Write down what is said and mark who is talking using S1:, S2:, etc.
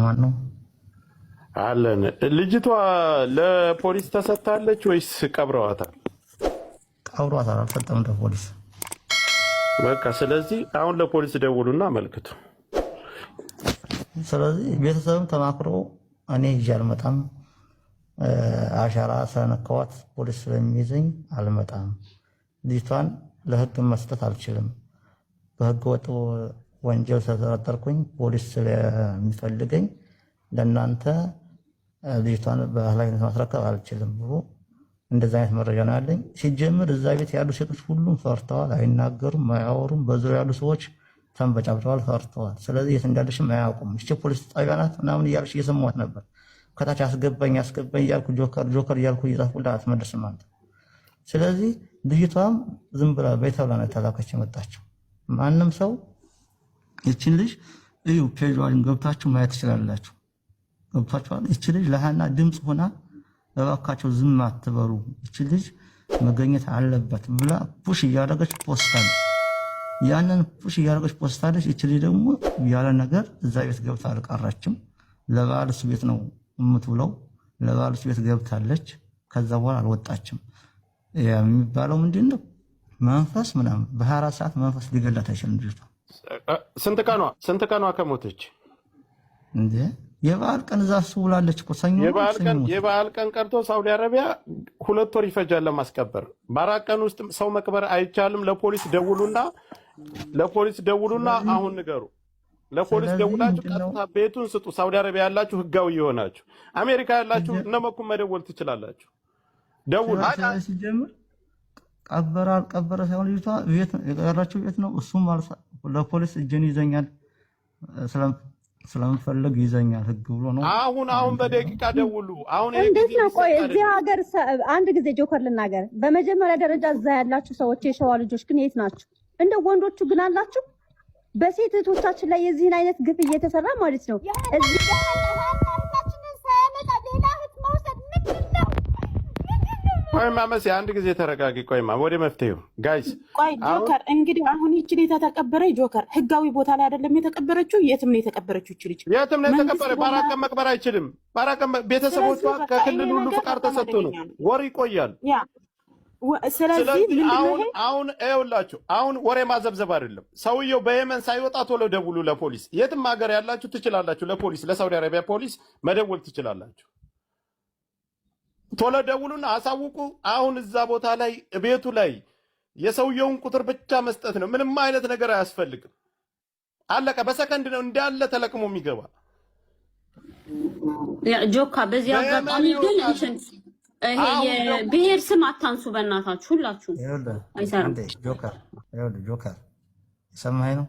S1: አማን ነው
S2: አለን። ልጅቷ ለፖሊስ ተሰጥታለች ወይስ ቀብረዋታል?
S1: ቀብሯታል። አልሰጠም ለፖሊስ።
S2: በቃ ስለዚህ አሁን ለፖሊስ ደውሉና አመልክቱ።
S1: ስለዚህ ቤተሰብም ተማክሮ እኔ ይዤ አልመጣም፣ አሻራ ስለነካኋት ፖሊስ ስለሚይዘኝ አልመጣም፣ ልጅቷን ለህግ መስጠት አልችልም፣ በህገ ወጥ ወንጀል ስለተጠረጠርኩኝ ፖሊስ ስለሚፈልገኝ ለእናንተ ልጅቷን በኃላፊነት ማስረከብ አልችልም ብሎ እንደዛ አይነት መረጃ ነው ያለኝ። ሲጀምር እዛ ቤት ያሉ ሴቶች ሁሉም ፈርተዋል፣ አይናገሩም፣ አያወሩም። በዙሪያ ያሉ ሰዎች ተንበጫብጨዋል፣ ፈርተዋል። ስለዚህ የት እንዳለሽም አያውቁም። እሺ ፖሊስ ጣቢያ ናት ምናምን እያለች እየሰማሁት ነበር። ከታች አስገባኝ እያልኩ ጆከር እያልኩ እየጻፍኩላት አትመልስም አንተ። ስለዚህ ልጅቷም ዝም ብላ ቤት ብላ ነው የተላከች የመጣችው። ማንም ሰው ይችን ልጅ እዩ ፔጇን ገብታችሁ ማየት ትችላላችሁ። ገብታችኋል። ይች ልጅ ለሃና ድምፅ ሆና እባካቸው ዝም አትበሩ፣ ይች ልጅ መገኘት አለበት ብላ ፑሽ እያደረገች ፖስታለች። ያንን ፑሽ እያደረገች ፖስታለች። ይች ልጅ ደግሞ ያለ ነገር እዛ ቤት ገብታ አልቀረችም። ለባልስ ቤት ነው የምትውለው። ለባልስ ቤት ገብታለች። ከዛ በኋላ አልወጣችም። የሚባለው ምንድነው መንፈስ ምናምን በ24 ሰዓት መንፈስ ሊገላት አይችልም ልጅቷ።
S2: ስንት ቀኗ ከሞተች
S1: እንዴ? የበዓል ቀን እዛ ውላለች እኮ ሰኞ።
S2: የበዓል ቀን ቀርቶ ሳውዲ አረቢያ 2 ወር ይፈጃል ለማስቀበር። በ4 ቀን ውስጥ ሰው መቅበር አይቻልም። ለፖሊስ ደውሉና አሁን ንገሩ። ለፖሊስ ደውላችሁ ቀጥታ ቤቱን ስጡ። ሳውዲ አረቢያ ያላችሁ ህጋዊ የሆናችሁ፣ አሜሪካ ያላችሁ እነመኩም መደወል ትችላላችሁ። ደውሉ።
S1: ሲጀምር ቀበረ ሳይሆን ልጅቷ ቤት የቀረችው ቤት ነው። እሱም ለፖሊስ እጄን ይዘኛል ስለምፈልግ ይዘኛል ህግ ብሎ ነው።
S2: አሁን በደቂቃ ደውሉ። አሁን
S3: እንዴት ነው? ቆይ እዚህ ሀገር አንድ ጊዜ ጆከር ልናገር። በመጀመሪያ ደረጃ እዛ ያላችሁ ሰዎች የሸዋ ልጆች ግን የት ናችሁ? እንደ ወንዶቹ ግን አላችሁ? በሴት እህቶቻችን ላይ የዚህን አይነት ግፍ እየተሰራ ማለት ነው። እዚህ
S2: ቆይማ መሲ አንድ ጊዜ ተረጋጊ። ቆይማ ወደ መፍትሄው ጋይስ።
S4: ቆይ ጆከር እንግዲህ አሁን ይቺ ልጅ ተቀበረ። ጆከር ህጋዊ ቦታ ላይ አይደለም የተቀበረችው፣ የትም ነው የተቀበረችው። ይቺ ልጅ
S2: የትም ነው የተቀበረ። በ4 ቀን መቅበር አይችልም። በ4 ቀን ቤተሰቦቿ ከክልል ሁሉ ፍቃድ ተሰጥቶ ነው ወር ይቆያል።
S4: ያ ስለዚህ
S2: አሁን ይኸውላችሁ፣ አሁን ወሬ ማዘብዘብ አይደለም። ሰውየው በየመን ሳይወጣ ቶሎ ደውሉ ለፖሊስ። የትም ሀገር ያላችሁ ትችላላችሁ። ለፖሊስ ለሳውዲ አረቢያ ፖሊስ መደወል ትችላላችሁ። ቶሎ ደውሉና አሳውቁ። አሁን እዛ ቦታ ላይ ቤቱ ላይ የሰውየውን ቁጥር ብቻ መስጠት ነው። ምንም አይነት ነገር አያስፈልግም። አለቀ። በሰከንድ ነው እንዳለ ተለቅሞ የሚገባ።
S5: ጆካ በዚህ አጋጣሚ ግን ይሄ የብሔር ስም አታንሱ በእናታችሁ ሁላችሁ።
S1: ጆከር ሰማኸኝ ነው